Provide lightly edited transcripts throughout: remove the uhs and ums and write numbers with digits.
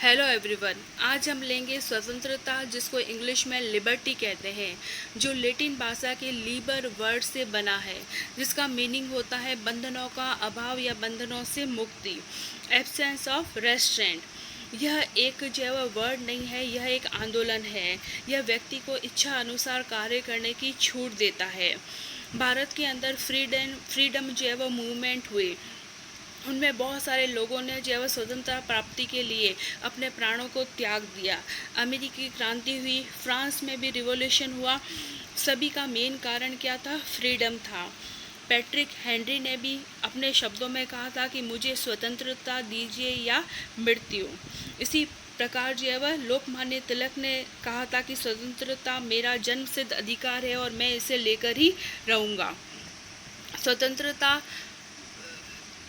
Hello everyone. आज हम लेंगे स्वतंत्रता, जिसको इंग्लिश में लिबर्टी कहते हैं, जो लैटिन भाषा के लिबर वर्ड से बना है, जिसका मीनिंग होता है बंधनों का अभाव या बंधनों से मुक्ति, एब्सेंस ऑफ रेस्ट्रेंट। यह एक जो है वह वर्ड नहीं है, यह एक आंदोलन है। यह व्यक्ति को इच्छा अनुसार कार्य करने की छूट देता है। भारत के अंदर फ्रीडम जो है वह मूवमेंट हुई, उनमें बहुत सारे लोगों ने जो है वह स्वतंत्रता प्राप्ति के लिए अपने प्राणों को त्याग दिया। अमेरिकी क्रांति हुई, फ्रांस में भी रिवॉल्यूशन हुआ। सभी का मेन कारण क्या था? फ्रीडम था। पैट्रिक हेनरी ने भी अपने शब्दों में कहा था कि मुझे स्वतंत्रता दीजिए या मृत्यु। इसी प्रकार जो है वह लोकमान्य तिलक ने कहा था कि स्वतंत्रता मेरा जन्मसिद्ध अधिकार है और मैं इसे लेकर ही रहूँगा। स्वतंत्रता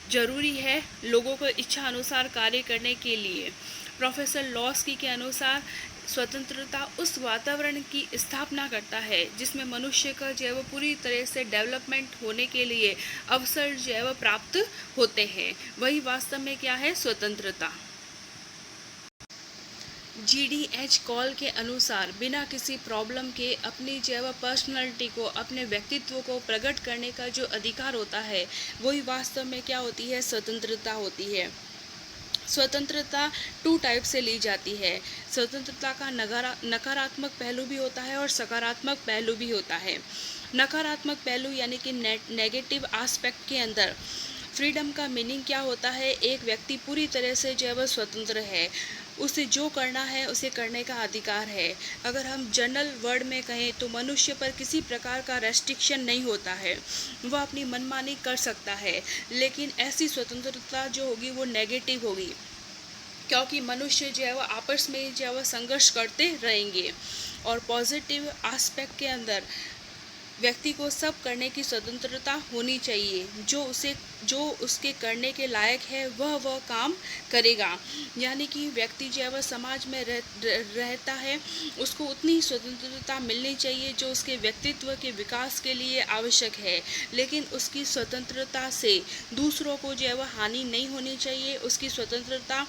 जरूरी है लोगों को इच्छा अनुसार कार्य करने के लिए। प्रोफेसर लॉस्की के अनुसार स्वतंत्रता उस वातावरण की स्थापना करता है जिसमें मनुष्य का जो है वो पूरी तरह से डेवलपमेंट होने के लिए अवसर जो है वह प्राप्त होते हैं। वही वास्तव में क्या है? स्वतंत्रता। GDH कॉल के अनुसार बिना किसी प्रॉब्लम के अपनी जो है वह पर्सनैलिटी को, अपने व्यक्तित्व को प्रकट करने का जो अधिकार होता है, वही वास्तव में क्या होती है? स्वतंत्रता होती है। स्वतंत्रता टू टाइप से ली जाती है। स्वतंत्रता का नकारात्मक पहलू भी होता है और सकारात्मक पहलू भी होता है। नकारात्मक पहलू यानी कि नेगेटिव एस्पेक्ट के अंदर फ्रीडम का मीनिंग क्या होता है? एक व्यक्ति पूरी तरह से जो है वह स्वतंत्र है, उसे जो करना है उसे करने का अधिकार है। अगर हम जनरल वर्ड में कहें तो मनुष्य पर किसी प्रकार का रेस्ट्रिक्शन नहीं होता है, वह अपनी मनमानी कर सकता है। लेकिन ऐसी स्वतंत्रता जो होगी वो नेगेटिव होगी, क्योंकि मनुष्य जो है वह आपस में जो है वह संघर्ष करते रहेंगे। और पॉजिटिव एस्पेक्ट के अंदर व्यक्ति को सब करने की स्वतंत्रता होनी चाहिए। जो उसके करने के लायक है वह काम करेगा। यानी कि व्यक्ति जो है वह समाज में रहता है, उसको उतनी स्वतंत्रता मिलनी चाहिए जो उसके व्यक्तित्व के विकास के लिए आवश्यक है। लेकिन उसकी स्वतंत्रता से दूसरों को जो है वह हानि नहीं होनी चाहिए। उसकी स्वतंत्रता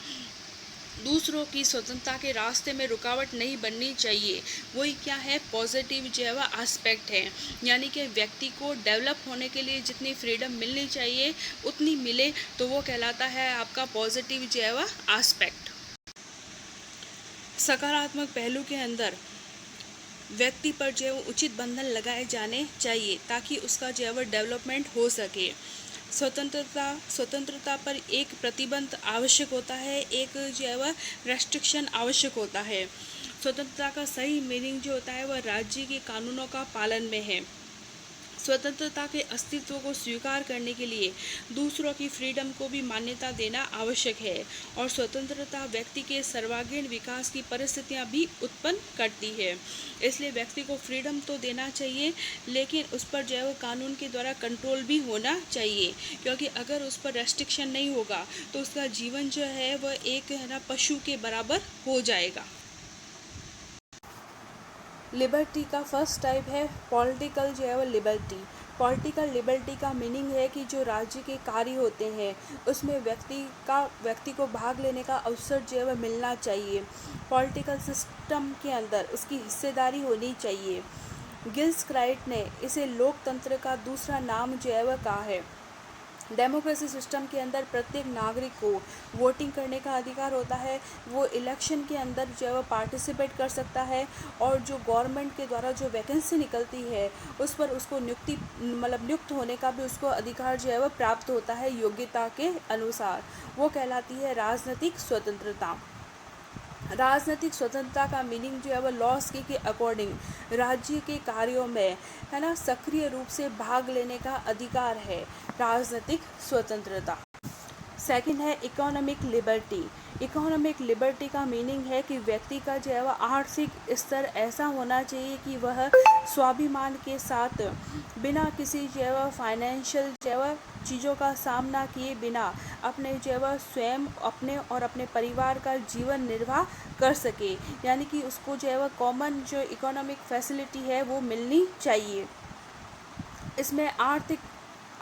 दूसरों की स्वतंत्रता के रास्ते में रुकावट नहीं बननी चाहिए। वही क्या है? पॉजिटिव जो है वह एस्पेक्ट है। यानी कि व्यक्ति को डेवलप होने के लिए जितनी फ्रीडम मिलनी चाहिए उतनी मिले तो वो कहलाता है आपका पॉजिटिव जो है वह एस्पेक्ट। सकारात्मक पहलू के अंदर व्यक्ति पर जो है वो उचित बंधन लगाए जाने चाहिए ताकि उसका जो है वह डेवलपमेंट हो सके। स्वतंत्रता पर एक प्रतिबंध आवश्यक होता है, एक जो है वह रेस्ट्रिक्शन आवश्यक होता है। स्वतंत्रता का सही मीनिंग जो होता है वह राज्य के कानूनों का पालन में है। स्वतंत्रता के अस्तित्व को स्वीकार करने के लिए दूसरों की फ्रीडम को भी मान्यता देना आवश्यक है। और स्वतंत्रता व्यक्ति के सर्वांगीण विकास की परिस्थितियां भी उत्पन्न करती है। इसलिए व्यक्ति को फ्रीडम तो देना चाहिए, लेकिन उस पर जो है वो कानून के द्वारा कंट्रोल भी होना चाहिए, क्योंकि अगर उस पर रेस्ट्रिक्शन नहीं होगा तो उसका जीवन जो है वह एक है ना पशु के बराबर हो जाएगा। लिबर्टी का फर्स्ट टाइप है पॉलिटिकल जो है वो लिबर्टी। पॉलिटिकल लिबर्टी का मीनिंग है कि जो राज्य के कार्य होते हैं उसमें व्यक्ति को भाग लेने का अवसर जो है वह मिलना चाहिए। पॉलिटिकल सिस्टम के अंदर उसकी हिस्सेदारी होनी चाहिए। गिल्स क्राइट ने इसे लोकतंत्र का दूसरा नाम जो है वह कहा है। डेमोक्रेसी सिस्टम के अंदर प्रत्येक नागरिक को वोटिंग करने का अधिकार होता है। वो इलेक्शन के अंदर जो है वो पार्टिसिपेट कर सकता है, और जो गवर्नमेंट के द्वारा जो वैकेंसी निकलती है उस पर उसको नियुक्त होने का भी उसको अधिकार जो है वो प्राप्त होता है योग्यता के अनुसार। वो कहलाती है राजनीतिक स्वतंत्रता। राजनीतिक स्वतंत्रता का मीनिंग जो है वह लॉस्की के अकॉर्डिंग राज्य के कार्यों में है ना सक्रिय रूप से भाग लेने का अधिकार है। राजनीतिक स्वतंत्रता। सेकंड है इकोनॉमिक लिबर्टी। इकोनॉमिक लिबर्टी का मीनिंग है कि व्यक्ति का जो है वह आर्थिक स्तर ऐसा होना चाहिए कि वह स्वाभिमान के साथ बिना किसी जो है वह फाइनेंशियल जो है वह चीज़ों का सामना किए बिना अपने जो है वह स्वयं अपने और अपने परिवार का जीवन निर्वाह कर सके। यानी कि उसको जो है वह कॉमन जो इकोनॉमिक फैसिलिटी है वो मिलनी चाहिए। इसमें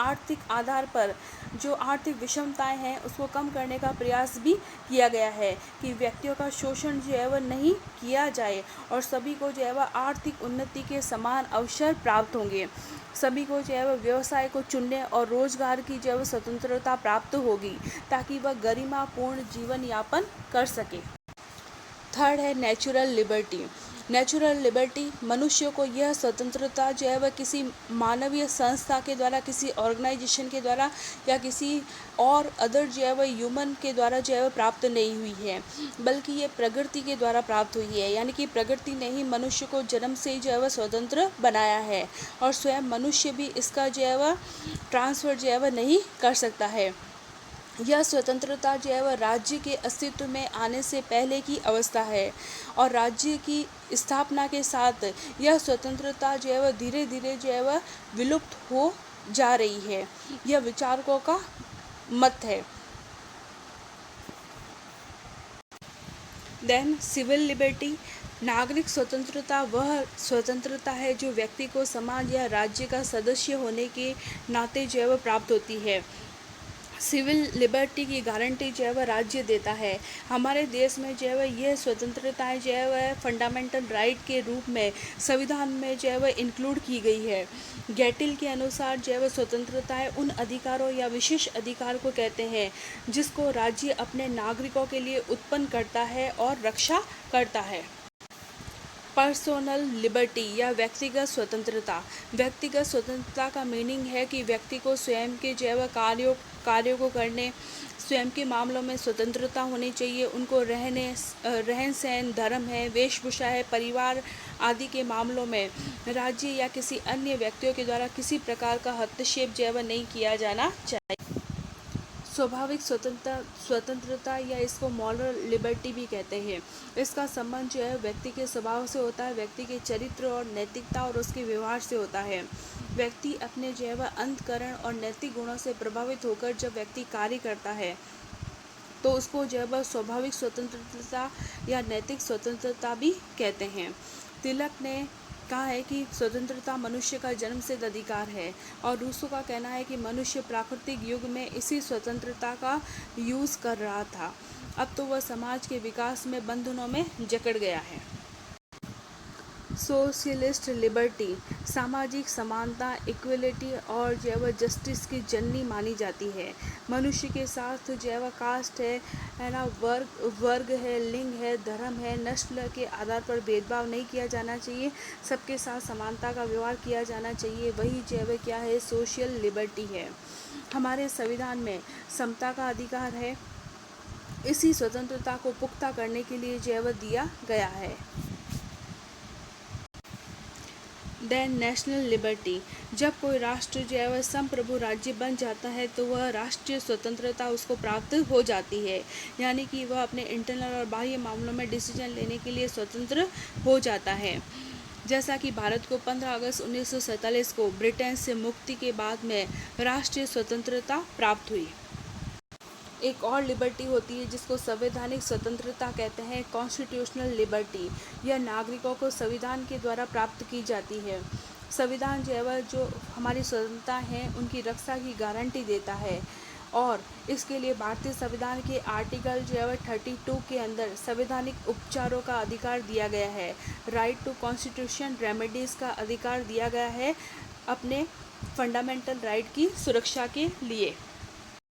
आर्थिक आधार पर जो आर्थिक विषमताएं हैं उसको कम करने का प्रयास भी किया गया है कि व्यक्तियों का शोषण जो है वह नहीं किया जाए और सभी को जो है वह आर्थिक उन्नति के समान अवसर प्राप्त होंगे। सभी को जो है वह व्यवसाय को चुनने और रोजगार की जो है वह स्वतंत्रता प्राप्त होगी ताकि वह गरिमापूर्ण जीवन यापन कर सके। थर्ड है नेचुरल लिबर्टी। नेचुरल लिबर्टी मनुष्य को यह स्वतंत्रता जो है वह किसी मानवीय संस्था के द्वारा, किसी ऑर्गेनाइजेशन के द्वारा या किसी और अदर जो है वह ह्यूमन के द्वारा जो है वह प्राप्त नहीं हुई है, बल्कि ये प्रकृति के द्वारा प्राप्त हुई है। यानी कि प्रकृति ने ही मनुष्य को जन्म से ही जो है वह स्वतंत्र बनाया है और स्वयं मनुष्य भी इसका जो है वह ट्रांसफ़र जो है वह नहीं कर सकता है। यह स्वतंत्रता जो है वह राज्य के अस्तित्व में आने से पहले की अवस्था है और राज्य की स्थापना के साथ यह स्वतंत्रता जो है वह धीरे धीरे जो है वह विलुप्त हो जा रही है। यह विचारकों का मत है। Then civil liberty. नागरिक स्वतंत्रता वह स्वतंत्रता है जो व्यक्ति को समाज या राज्य का सदस्य होने के नाते जो है वह प्राप्त होती है। सिविल लिबर्टी की गारंटी जो है वह राज्य देता है। हमारे देश में जो है वह यह स्वतंत्रताएं जो है वह फंडामेंटल राइट के रूप में संविधान में जो है वह इंक्लूड की गई है। गैटिल के अनुसार जो है वह स्वतंत्रताएं उन अधिकारों या विशेष अधिकार को कहते हैं जिसको राज्य अपने नागरिकों के लिए उत्पन्न करता है और रक्षा करता है। पर्सनल लिबर्टी या व्यक्तिगत स्वतंत्रता। व्यक्तिगत स्वतंत्रता का मीनिंग है कि व्यक्ति को स्वयं के जो है वह कार्यों को करने, स्वयं के मामलों में स्वतंत्रता होनी चाहिए। उनको रहन सहन, धर्म है, वेशभूषा है, परिवार आदि के मामलों में राज्य या किसी अन्य व्यक्तियों के द्वारा किसी प्रकार का हस्तक्षेप जो है वह नहीं किया जाना चाहिए। स्वाभाविक स्वतंत्रता या इसको मॉरल लिबर्टी भी कहते हैं। इसका संबंध जो है व्यक्ति के स्वभाव से होता है, व्यक्ति के चरित्र और नैतिकता और उसके व्यवहार से होता है। व्यक्ति अपने जो है वह अंतःकरण और नैतिक गुणों से प्रभावित होकर जब व्यक्ति कार्य करता है तो उसको जो है वह स्वाभाविक स्वतंत्रता या नैतिक स्वतंत्रता भी कहते हैं। तिलक ने कहा है कि स्वतंत्रता मनुष्य का जन्मसिद्ध अधिकार है और रूसो का कहना है कि मनुष्य प्राकृतिक युग में इसी स्वतंत्रता का यूज़ कर रहा था। अब तो वह समाज के विकास में बंधनों में जकड़ गया है। सोशलिस्ट लिबर्टी सामाजिक समानता, इक्वलिटी और जो है वह जस्टिस की जननी मानी जाती है। मनुष्य के साथ जो है वह कास्ट है ना, वर्ग है, लिंग है, धर्म है, नस्ल के आधार पर भेदभाव नहीं किया जाना चाहिए। सबके साथ समानता का व्यवहार किया जाना चाहिए। वही जो है वह क्या है, सोशल लिबर्टी है। हमारे संविधान में समता का अधिकार है। इसी स्वतंत्रता को पुख्ता करने के लिए जो है वह दिया गया है। Then national liberty. जब कोई राष्ट्र जो है वह संप्रभु राज्य बन जाता है तो वह राष्ट्रीय स्वतंत्रता उसको प्राप्त हो जाती है। यानी कि वह अपने इंटरनल और बाह्य मामलों में डिसीजन लेने के लिए स्वतंत्र हो जाता है। जैसा कि भारत को 15 अगस्त 1947 को ब्रिटेन से मुक्ति के बाद में राष्ट्रीय स्वतंत्रता प्राप्त हुई। एक और लिबर्टी होती है जिसको संवैधानिक स्वतंत्रता कहते हैं, कॉन्स्टिट्यूशनल लिबर्टी। यह नागरिकों को संविधान के द्वारा प्राप्त की जाती है। संविधान जो है वह जो हमारी स्वतंत्रता है उनकी रक्षा की गारंटी देता है और इसके लिए भारतीय संविधान के आर्टिकल जो है वह 32 के अंदर संवैधानिक उपचारों का अधिकार दिया गया है। राइट टू कॉन्स्टिट्यूशन रेमेडीज़ का अधिकार दिया गया है अपने फंडामेंटल राइट की सुरक्षा के लिए।